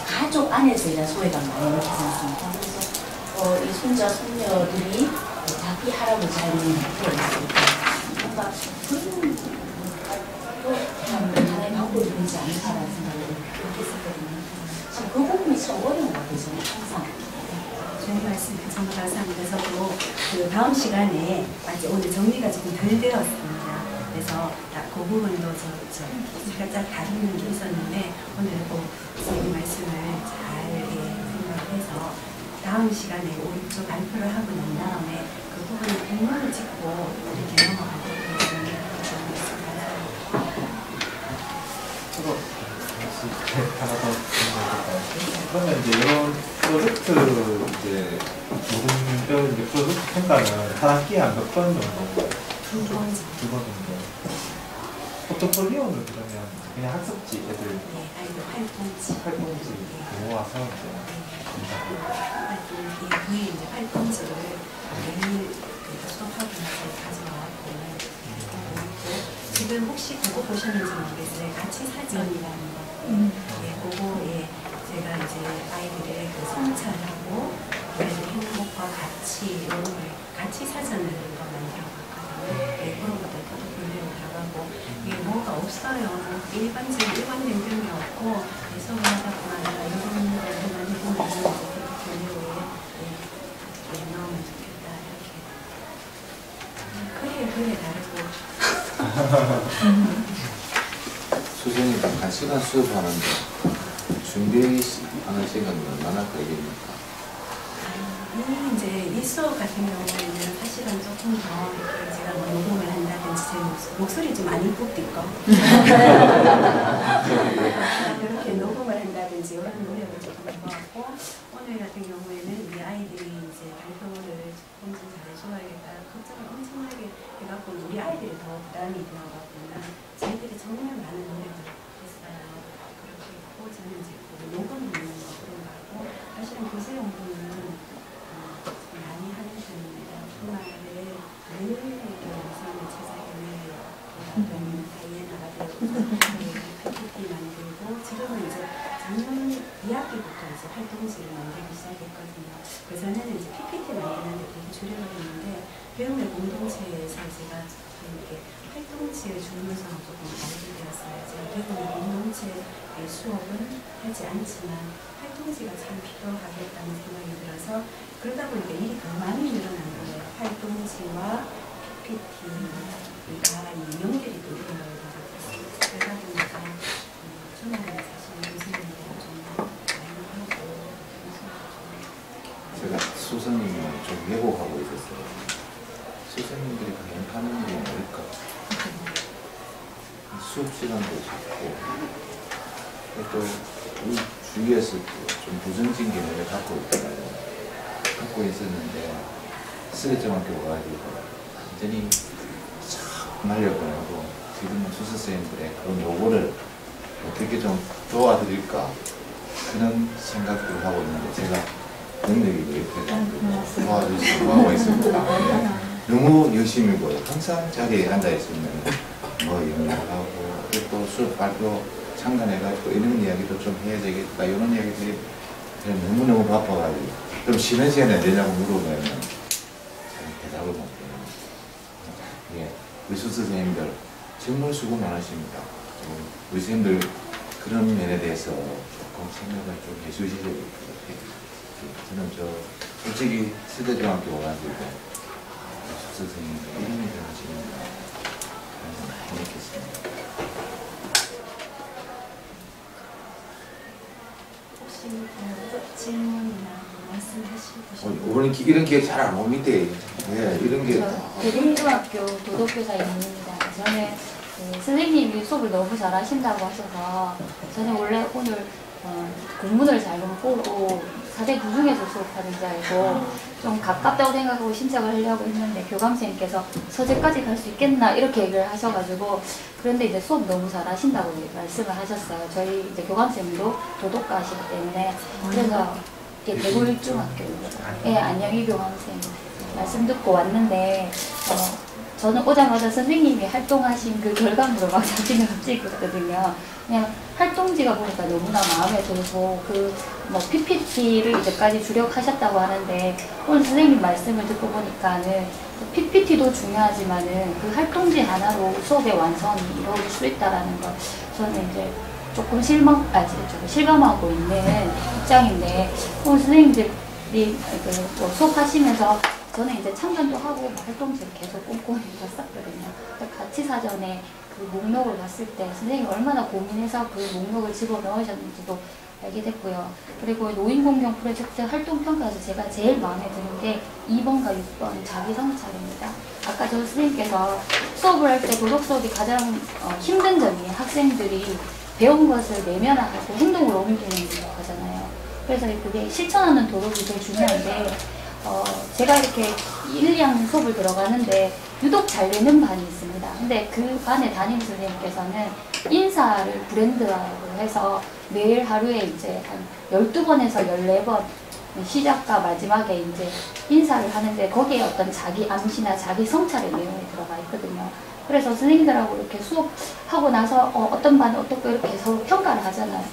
Speaker 5: 가족 안에서 이런 소외감 많이 느끼지 않습니까? 그래서 이 손자 손녀들이 자기 할아버지 할머니한테 있으니까 뭔가 그런 또 하나의 방법이 되지 않을까라는 생각을 그렇게 했었거든요. 참 그 부분이 참 어려운 것 같아요. 저는 항상.
Speaker 1: 좋은 말씀 정말 감사합니다. 저도 그 다음 시간에 아직 오늘 정리가 조금 덜 되었습니다. 그래서 딱 그 부분도 저 살짝 다루는 게 있었는데 오늘 꼭 선생님 말씀을 잘 생각해서 다음 시간에 우리 좀 발표를 하고 난 다음에 그 부분을 백문을 찍고 이렇게 넘어가도록
Speaker 4: 하나 더 질문해볼까요? 그러면 이제 이런 프로젝트 이제 모든 뼈 이제 프로젝트 평가는 한 학기에 한 몇 번 정도? 두 번 정도. 포트폴리오는 그러면 그냥 학습지 애들
Speaker 1: 아이들 활동지
Speaker 4: 모아서
Speaker 1: 거의 이제 활동지를 매일 수업하고 나서 가져와갖고 지금 혹시 그거 보셨는지 모르겠어요. 가치 사전이라는 거. 그거에 제가 이제 아이들의 그 성찰하고 아이들의 행복과 가치 이런 걸 가치 사전을 만들어봤거든요. 그런 것들 포트폴리오 나가고 이게 뭐가 없어요. 일관된 병이 없고 수업하다 보면 이런 것들만 해보면 포트폴리오에 넣으면 좋겠다 이렇게 그래 다르고
Speaker 3: 수정이 한 시간 수업하는데 준비하는 시간은 얼마나 걸립니까?
Speaker 1: 이제 이 수업 같은 경우에는 사실은 조금 더 제가 뭐 녹음을 한다든지 제 목소리 좀 안 이쁘고 이렇게 녹음을 한다든지 이런 노력을 조금 해봤고 오늘 같은 경우에는 이 아이들이 이제 발표를 조금 좀 잘해줘야겠다 걱정을 엄청나게 해갖고 우리 아이들이 더 부담이 되어갖고는 저희들이 정말 많은 노력을 했어요. 그렇게 했고 저는 이제 녹음 있는 거 그런 거 하고 사실은 교재 연구는 많이 하는 편입니다. 주말에 늘 영상을 제작해내요. 다이애나가 PPT 만들고 지금은 이제 작년 2학기부터 이제 활동지를 만들기 시작했거든요. 그래서는 이제 PPT 만드는데 되게 주력을 했는데 배움의 공동체에서 제가 이렇게 활동지의 중요성을 조금 알게 되었어요. 제가 배움의 공동체의 수업은 하지 않지만 활동지가 참 필요하겠다는 생각이 들어서 그러다 보니까 일이 더 많이 늘어난 거예요. 활동지와 PPT가 이 연결이 되는 거예요. 그러다 보니까 주말에 사실 무슨
Speaker 3: 선생님들이 과연 하는 게 뭘까? 수업 시간도 적고, 또 우리 주위에서 좀 부정적인 개념을 갖고 있었는데, 쓰레중학교 와가지고 완전히 싹 날려보내고, 지금은 수석생님들의 그런 요구를 어떻게 좀 도와드릴까? 그런 생각들을 하고 있는데, 제가 능력이 이렇게 도와주시고 하고 있습니다. 네. 너무 열심히고, 항상 자리에 앉아있으면 뭐 이런 거 하고, 또 수업 발표 참관해가지고 이런 이야기도 좀 해야 되겠다, 이런 이야기들이 너무너무 바빠가지고, 좀 쉬는 시간에 안 되냐고 물어보면 잘 대답을 못해요. 예, 의수 선생님들 정말 수고 많으십니다. 우리 선생님들 그런 면에 대해서 조금 생각을 좀 해주셔야 될 것 같아요. 저는 솔직히 세대중학교 와가지고 의수 선생님들 이런 일을 하시는구나 많이 느꼈습니다.
Speaker 1: 혹시 질문이나 말씀하시고
Speaker 3: 오늘 이런 기획 잘 안 옵니다. 네, 이런 게.
Speaker 9: 대림중학교 도덕교사입니다. 저는 선생님이 수업을 너무 잘하신다고 하셔서 저는 원래 오늘 공문을 잘 보고 4대 9중에서 수업하는 줄 알고 좀 가깝다고 생각하고 신청을 하려고 했는데 교감선생님께서 서재까지 갈 수 있겠나 이렇게 얘기를 하셔가지고 그런데 이제 수업 너무 잘하신다고 말씀을 하셨어요. 저희 이제 교감선생님도 도덕가시기 때문에 그래서 대구일중학교입니다. 예, 안영희 교감선생님 말씀 듣고 왔는데 저는 오자마자 선생님이 활동하신 그 결과물을 막 사진을 찍었거든요. 그냥 활동지가 보니까 너무나 마음에 들고 뭐 PPT를 이제까지 주력하셨다고 하는데 오늘 선생님 말씀을 듣고 보니까는 PPT도 중요하지만은 그 활동지 하나로 수업의 완성이 이루어질 수 있다라는 걸 저는 이제 조금 실감하고 있는 입장인데 오늘 선생님들이 수업하시면서 저는 이제 참관도 하고 활동지를 계속 꼼꼼히 봤었거든요. 같이 사전에 그 목록을 봤을 때 선생님이 얼마나 고민해서 그 목록을 집어넣으셨는지도 알게 됐고요. 그리고 노인공경 프로젝트 활동평가에서 제가 제일 마음에 드는 게 2번과 6번 자기성찰입니다. 아까 저 선생님께서 수업을 할 때 도덕 수업이 가장 힘든 점이 학생들이 배운 것을 내면화하고 행동으로 옮기는 거잖아요. 그래서 그게 실천하는 도덕이 제일 중요한데 제가 이렇게 1, 2학년 수업을 들어가는데 유독 잘 되는 반이 있습니다. 근데 그 반의 담임 선생님께서는 인사를 브랜드화로 해서 매일 하루에 이제 한 12번에서 14번 시작과 마지막에 이제 인사를 하는데 거기에 어떤 자기 암시나 자기 성찰의 내용이 들어가 있거든요. 그래서 선생님들하고 이렇게 수업하고 나서 어떤 반은 어떻고 이렇게 서로 평가를 하잖아요.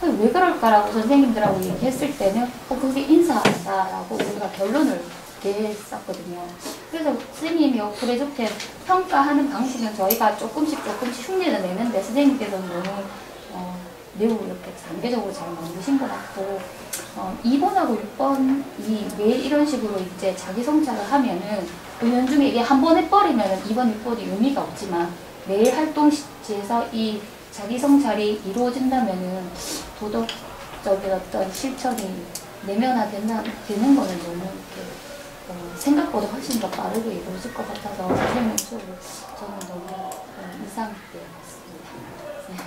Speaker 9: 왜 그럴까라고 선생님들하고 얘기했을 때는 그게 인사다라고 우리가 결론을 냈었거든요. 그래서 선생님이 프로젝트에 평가하는 방식은 저희가 조금씩 흉내를 내는데 선생님께서는 너무 매우 이렇게 단계적으로 잘 만드신 것 같고 2번하고 6번이 매일 이런 식으로 이제 자기 성찰을 하면은 은연 중에 이게 한 번 해버리면은 2번, 6번이 의미가 없지만 매일 활동지에서 이 자기 성찰이 이루어진다면은 도덕적인 어떤 실천이 내면화되는 거는 너무 이렇게 생각보다 훨씬 더 빠르게 이루어질 것 같아서 선생님 수업을 저는 너무 인상 깊게 봤습니다. 네.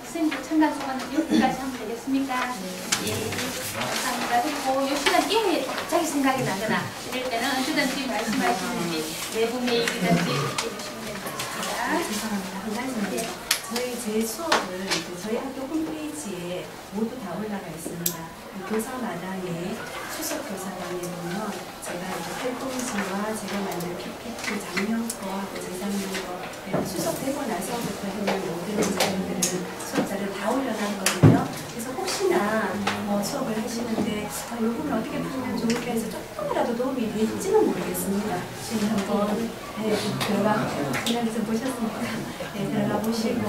Speaker 2: 선생님 참가 소감은 여기까지 하면 되겠습니까? 네. 예, 감사합니다. 그리고 이 시간 이후에 갑자기 생각이 나거나 이럴 때는 언제든지 말씀하시는지 내부 메일이든지 이렇게 해주시면 됩니다.
Speaker 1: 죄송합니다. 한 가지인데 제 수업을 저희 학교 홈페이지에 모두 다 올라가 있습니다. 교사마당에 수석 교사방에 보면 제가 활동지와 제가 만든 PPT 작년 거하고 재작년 거 수석되고 나서부터 했는 모든 자료들은 수업자를 다 올려놨거든요. 그래서 혹시나 수업을 하시는데 이 부분 어떻게 풀면 좋을까 해서 조금이라도 도움이 될지는 모르겠습니다. 지금 한번 들어가 그냥 좀 보셨으니까 들어가 보시고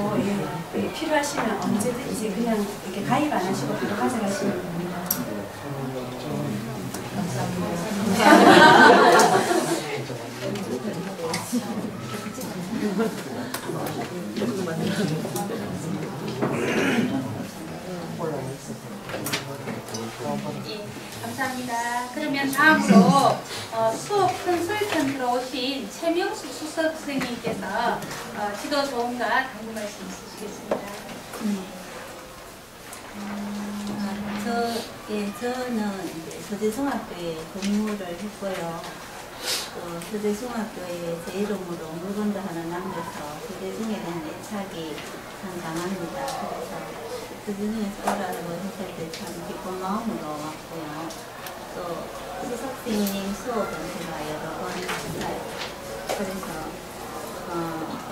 Speaker 1: 필요하시면 언제든지 그냥 이렇게 가입 안 하시고 바로 가져가시면 됩니다. 감사합니다.
Speaker 2: 감사합니다. 그러면 다음으로 수업 큰 수익편 들어오신 최명수 수석 선생님께서 지도 조언과 당부 말씀 있으시겠습니다.
Speaker 10: 저는 이제 서대중학교에 근무를 했고요. 또 서대중학교에 제 이름으로 물건도 하나 남겨서 서대중에 대한 애착이 참 강합니다. 그래서 서대중에서 오라고 했을 때 참 기쁜 마음으로 왔고요. 또 수석생님 수업은 제가 여러 번 했어요. 그래서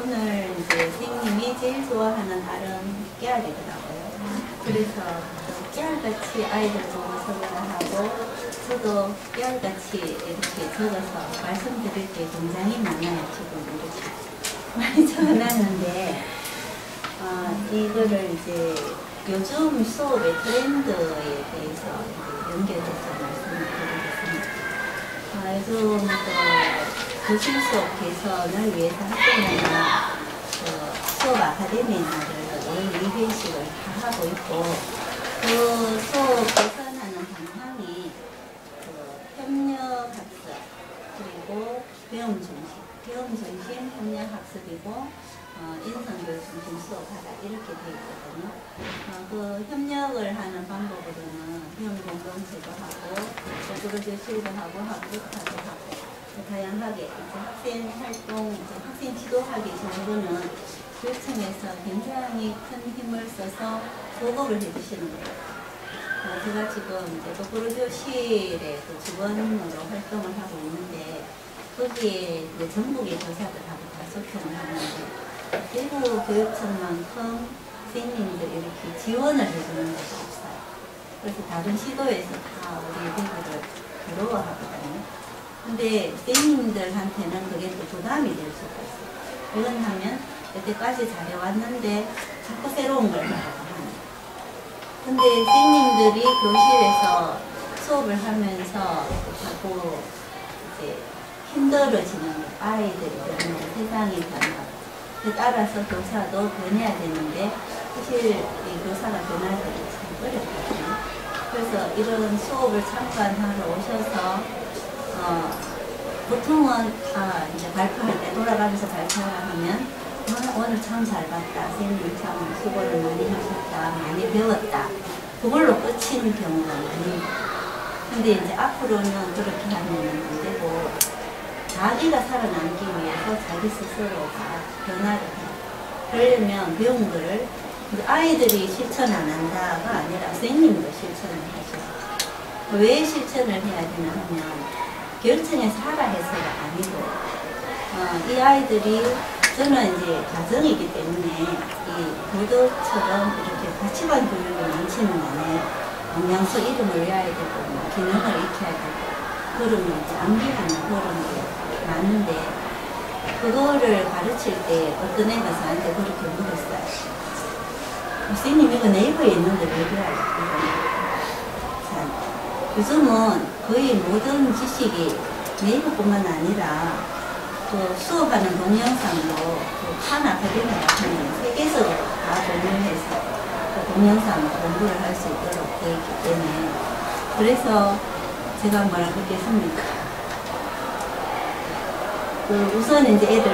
Speaker 10: 오늘 이제 선생님이 제일 좋아하는 달은 깨알이더라고요. 그래서 깨알같이 아이들 보고 소개를 하고 저도 깨알같이 이렇게 적어서 말씀드릴 게 굉장히 많아요. 지금 이렇게 많이 적어놨는데 이거를 이제 요즘 수업의 트렌드에 대해서 연결해서 말씀을 드리겠습니다. 요즘 교실 수업 개선을 위해서 학교마다 수업 아카데미를 월 2회씩을 다 하고 있고 그 수업 개선하는 방향이 협력학습 그리고 배움중심 협력학습이고 인성교육 중심 수업하다 이렇게 되어 있거든요. 그 협력을 하는 방법으로는 협공동체도 하고 프로젝트도 하고 학교도 하고 다양하게 학생 활동, 학생 지도하기 정도는 교육청에서 굉장히 큰 힘을 써서 보고를 해주시는 거예요. 제가 지금 이제 거꾸로 교실에 직원으로 활동을 하고 있는데 거기에 이제 전국의 교사들하고 다 소통을 하는데 대구 교육청만큼 선생님들이 이렇게 지원을 해주는 데가 없어요. 그래서 다른 시도에서 다 우리 대구를 부러워하거든요. 근데 선생님들한테는 그게 또 부담이 될 수가 있어요. 이건 하면 여태까지 잘해왔는데 자꾸 새로운 걸 하라고 하는. 근데 선생님들이 교실에서 수업을 하면서 자꾸 이제 힘들어지는 아이들이 변하고 세상이 변하고 따라서 교사도 변해야 되는데 사실 이 교사가 변하기가 참 어렵거든요. 그래서 이런 수업을 잠깐 하러 오셔서 보통은 이제 발표할 때 돌아가면서 발표를 하면 오늘 참 잘 봤다. 선생님 참 수고를 많이 하셨다. 많이 배웠다. 그걸로 끝인 경우가 많이. 근데 이제 앞으로는 그렇게 하면 안 되고 자기가 살아남기 위해서 자기 스스로가 변화를 해요. 그러려면 배운 거를 아이들이 실천 안 한다가 아니라 선생님도 실천을 하셔요. 왜 실천을 해야 되나 하면 교육청에서 하라 해서가 아니고 이 아이들이 저는 이제 가정이기 때문에 이 도덕처럼 이렇게 가치관 교육을 많지는 않아요. 영양소 이름을 외워야 되고 기능을 익혀야 되고 그러면 이제 암기하는 그런 게 많은데 그거를 가르칠 때 어떤 애가 저한테 그렇게 물었어요. 선생님 이거 네이버에 있는데 왜 그래요? 요즘은 거의 모든 지식이 네이버뿐만 아니라 그 수업하는 동영상도 한 아카데미가 하면 세계적으로 다 공유해서 그 동영상 공부를 할 수 있도록 되어 있기 때문에 그래서 제가 뭐라 그랬겠습니까? 우선 이제 애들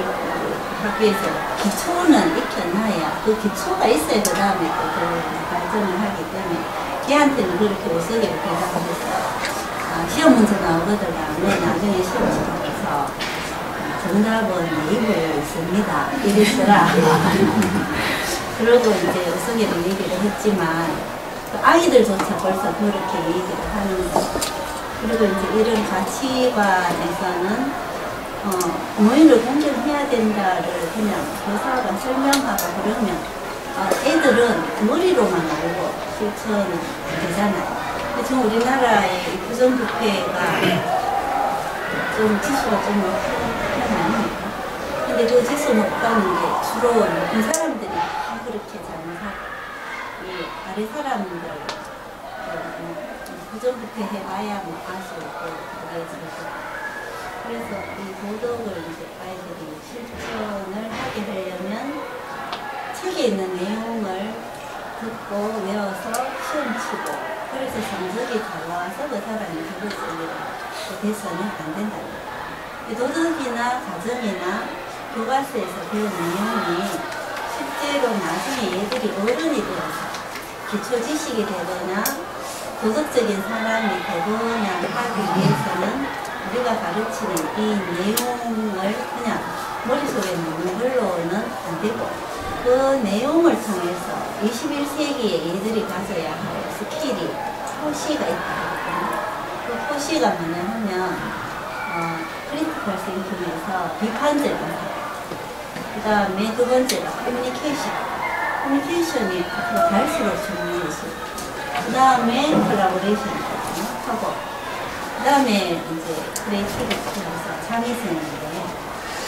Speaker 10: 학교에서 기초는 익혀놔야 그 기초가 있어야 그 다음에 또 발전을 하기 때문에 걔한테는 그렇게 우석이를 대답을 했어요. 시험 문제 나오거든요. 내 나중에 시험 치러서 정답은 네이버에 있습니다. 이랬더라. 그러고 이제 우석이를 얘기를 했지만 아이들조차 벌써 그렇게 얘기를 하는 거. 그리고 이제 이런 가치관에서는 모의를 공정해야 된다를 그냥 교사가 설명하고 그러면 애들은 머리로만 알고 실천은 되잖아요. 지금 우리나라의 부정부패가 좀 지수가 좀 높은 편 아닙니까? 근데 그 지수 높다는 게 주로 높은 사람들이 다 그렇게 잘못하고 이 아래 사람들 부정부패 해봐야 뭐 아시고 그게 지금 그래서 이 도덕을 이제 아이들이 실천을 하게 하려면 책에 있는 내용을 듣고 외워서 시험 치고 그래서 성적이 좋아서 그 사람이 도덕적으로 돼서는 안 된다. 도덕이나 가정이나 교과서에서 배운 내용이 실제로 나중에 얘들이 어른이 되어서 기초 지식이 되거나 도덕적인 사람이 되거나 하기 위해서는 우리가 가르치는 이 내용을 그냥 머릿속에 넣는 걸로는 안 되고 그 내용을 통해서 21세기에 얘들이 가져야 할 스킬이 포시가 있다. 그 포시가 뭐냐 하면 크리티컬 싱킹에서 비판적 인사, 그 다음에 두 번째가 커뮤니케이션이 앞으로 갈수록 중요해지고 그 다음에 콜라보레이션이거든요. 하고 그 다음에 이제 크리에이티비티에서 창의성인데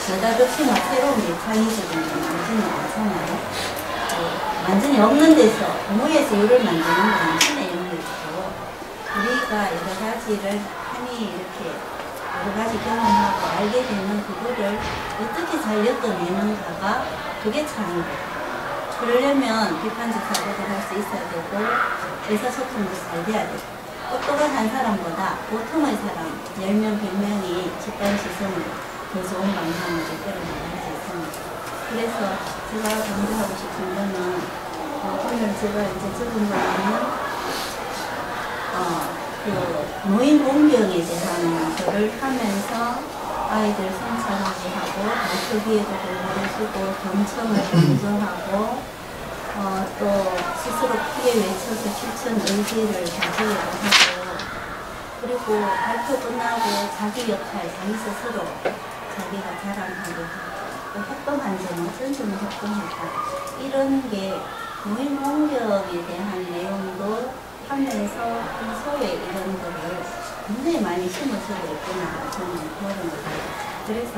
Speaker 10: 느닷없이 막 새로운 게 창의적인 게 만드는 거 않잖아요. 완전히 없는 데서 무에서 유를 만드는 건 신의 영역이고 우리가 여러 가지를 한이 이렇게 여러 가지 경험하고 알게 되는 그거를 어떻게 잘 엮어내는가가 그게 창의고 그러려면 비판적 사고도 할 수 있어야 되고 의사소통도 잘 돼야 되고 똑똑한 한 사람보다 보통의 사람 10명, 100명이 집단 시선을 더 좋은 방향으로 끌어나갈 수 있습니다. 그래서 제가 강조하고 싶은 거는 오늘 제가 이제 적은 거는 그 노인 공경에 대한 거를 하면서 아이들 성찰하게 하고 발표기에도 공부해주고 경청을 공부하고 또 스스로 크게 외쳐서 실천 의지를 가지려고 하고 그리고 발표 끝나고 자기 역할, 자기 스스로 자기가 자랑하게 하고 또 협동한 점, 어떤 점을 협동했다 이런 게 노인 공경에 대한 내용도 하면서 평소에 이런 거를 굉장히 많이 심어주고 있구나 저는 그런 걸 봐요. 그래서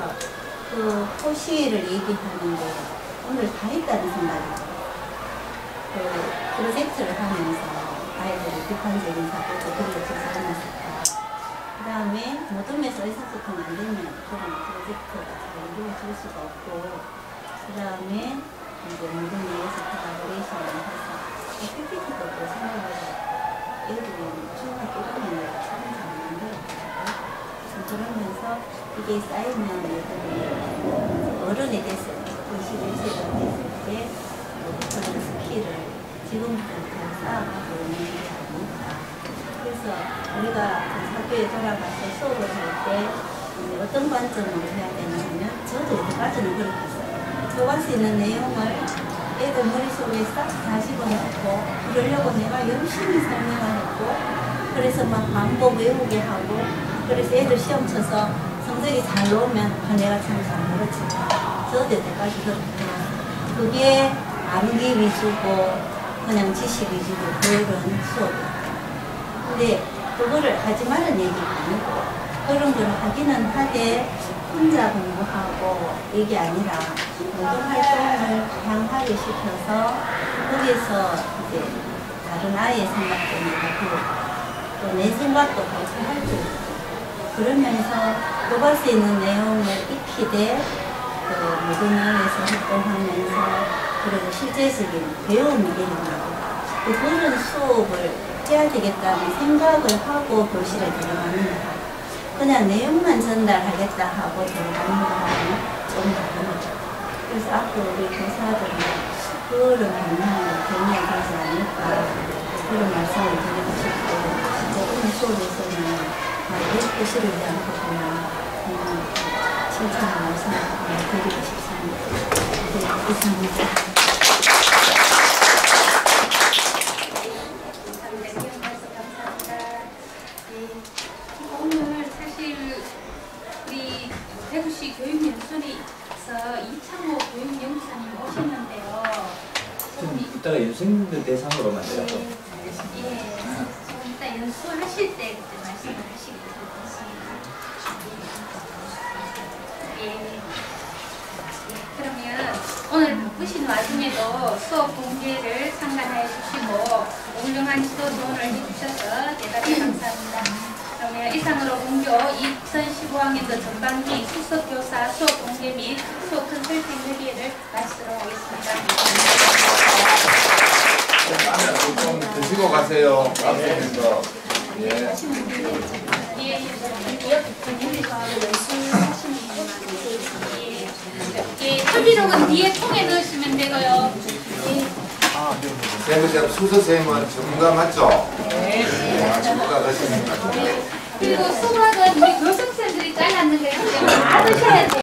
Speaker 10: 그 포시를 얘기하는 게 오늘 다 있다는 생각이 들어요. 그 프로젝트를 하면서 아이들이 비판적인 사고도 들려주지 않았을까. 그 다음에 모둠에서 의사소통 안 되면 그런 프로젝트가 잘 이루어질 수가 없고 그 다음에 이제 모둠 내에서 콜라보레이션을 해서 PPT도 또 생각을 하고 애들이 중학교 1학년을 처음 잘 만들었거든요. 그러면서 이게 쌓이면 애들이 어른이 됐을 때 21세가 됐을 때 그런 스킬을 지금부터 쌓아가고 있는 게 아닐까. 그래서 우리가 학교에 돌아가서 수업을 할 때 어떤 관점으로 해야 되냐면 저도 여태까지는 그렇게 했어요. 교과서 있는 내용을 애들 머릿속에 싹 다시고 놓고 그러려고 내가 열심히 설명을 했고 그래서 막 반복 외우게 하고 그래서 애들 시험 쳐서 성적이 잘 나오면 내가 참 잘 가르친다. 저도 여태까지 그렇게 해요. 그게 암기 위주고 그냥 지식 위주고 그런 수업이에요. 근데 그거를 하지 말은 얘기가 아니고 그런 걸 하기는 하되 혼자 공부하고 이게 아니라 모든 활동을 다양하게 시켜서 거기서 이제 다른 아이의 생각도 내고 또 내 생각도 같이 할 수 있고 그러면서 교과서에 있는 내용을 익히되 그 모든 면에서 활동하면서 그리고 실제적인 배움이 일어나고 그런 수업을 해야 되겠다는 생각을 하고 교실에 들어가는 거야. 그냥 내용만 전달하겠다 하고 들어가는 거하고는 좀 다릅니다. 그래서 앞으로 우리 교사들은 그런 방향으로 변해야 되지 않을까 그런 말씀을 드리고 싶고 오늘 수업에서는 교실을 위한 부분을 칭찬의 말씀을 드리고 싶습니다. 네, 이상입니다.
Speaker 2: 오늘 사실 우리 대구시 교육연수원에서 이창호 교육연구사님 오셨는데요.
Speaker 7: 이따가 연수생들 대상으로 만들어서
Speaker 2: 예, 좀 이따 연수하실 때 그때 말씀을 하시게 될 것입니다. 예. 그러면 오늘 바쁘신 와중에도 수업 공개를 참관해 주시고 훌륭한 지도 조언을 해주셔서 대단히 감사합니다. 그러면 이상으로 본교 2015학년도 전반기 수석교사 수업 공개 및 수업 컨설팅 회의를 마치도록 하겠습니다.
Speaker 3: 좀 드시고 가세요. 앞서면서. 예.
Speaker 2: 예, 털비록은 뒤에 통에 넣으시면 되고요.
Speaker 3: 쌤은 수서 쌤은 전문가 맞죠? 네. 전문가 가시니까.
Speaker 2: 그리고 수박은 우리 교수님들이 잘랐는데 다 드셔야 돼요.